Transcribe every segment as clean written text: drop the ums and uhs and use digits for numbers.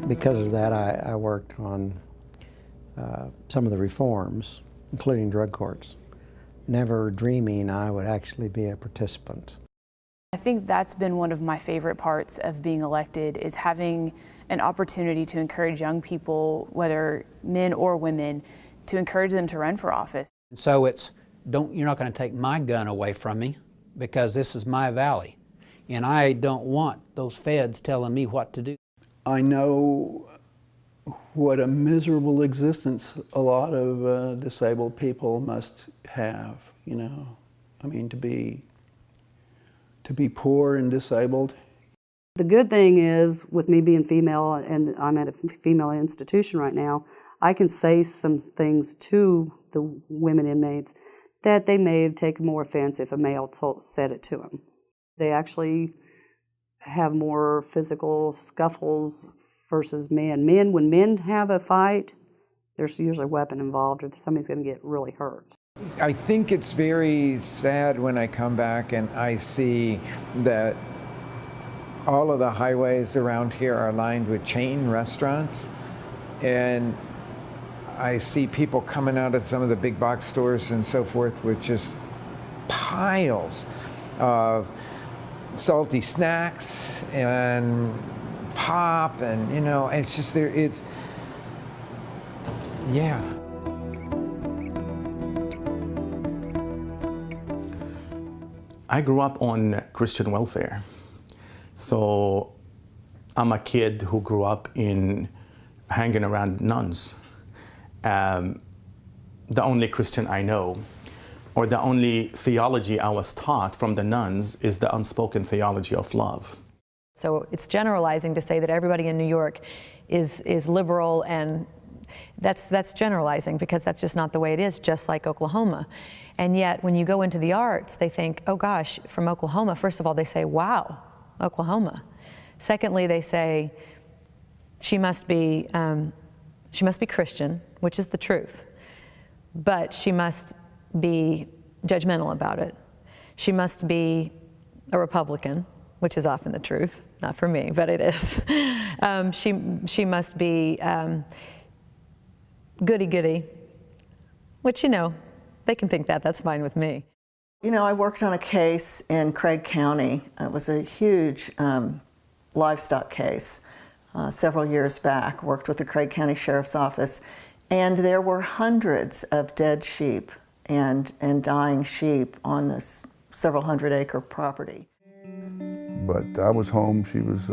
Because of that, I worked on some of the reforms, including drug courts, never dreaming I would actually be a participant. I think that's been one of my favorite parts of being elected, is having an opportunity to encourage young people, whether men or women, to encourage them to run for office. So it's, you're not going to take my gun away from me, because this is my valley, and I don't want those feds telling me what to do. I know what a miserable existence a lot of disabled people must have, you know. I mean, to be poor and disabled. The good thing is, with me being female, and I'm at a female institution right now, I can say some things to the women inmates that they may have taken more offense if a male said it to them. They actually have more physical scuffles versus men. When men have a fight, there's usually a weapon involved, or somebody's going to get really hurt. I think it's very sad when I come back and I see that all of the highways around here are lined with chain restaurants, and I see people coming out of some of the big box stores and so forth with just piles of salty snacks and pop, and you know, it's just there, it's, yeah. I grew up on Christian welfare. So I'm a kid who grew up in hanging around nuns. The only Christian I know, or the only theology I was taught from the nuns, is the unspoken theology of love. So it's generalizing to say that everybody in New York is liberal, and that's generalizing, because that's just not the way it is, just like Oklahoma. And yet when you go into the arts, they think, oh gosh, from Oklahoma. First of all, they say, wow, Oklahoma. Secondly, they say she must be Christian, which is the truth, but she must be judgmental about it. She must be a Republican, which is often the truth, not for me, but it is. She must be goody-goody, which, you know, they can think that, that's fine with me. You know, I worked on a case in Craig County. It was a huge livestock case several years back. Worked with the Craig County Sheriff's Office, and there were hundreds of dead sheep and dying sheep on this several hundred-acre property. But I was home. She was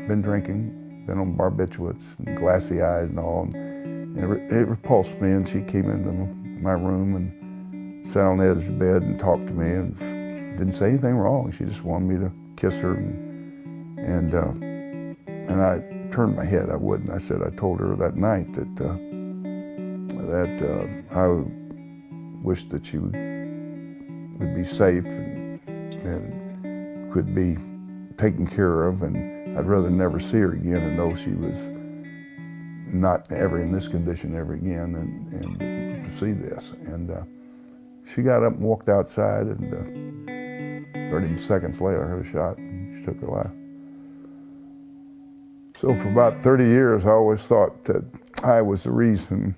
been drinking, been on barbiturates, and glassy-eyed and all. And it repulsed me, and she came into my room and sat on the edge of the bed and talked to me, and didn't say anything wrong. She just wanted me to kiss her, and I turned my head. I wouldn't. I said, I told her that night that I wished that she would be safe and could be taken care of, and I'd rather never see her again and know she was not ever in this condition ever again, and to see this. And she got up and walked outside, and 30 seconds later I heard a shot, and she took her life. So for about 30 years I always thought that I was the reason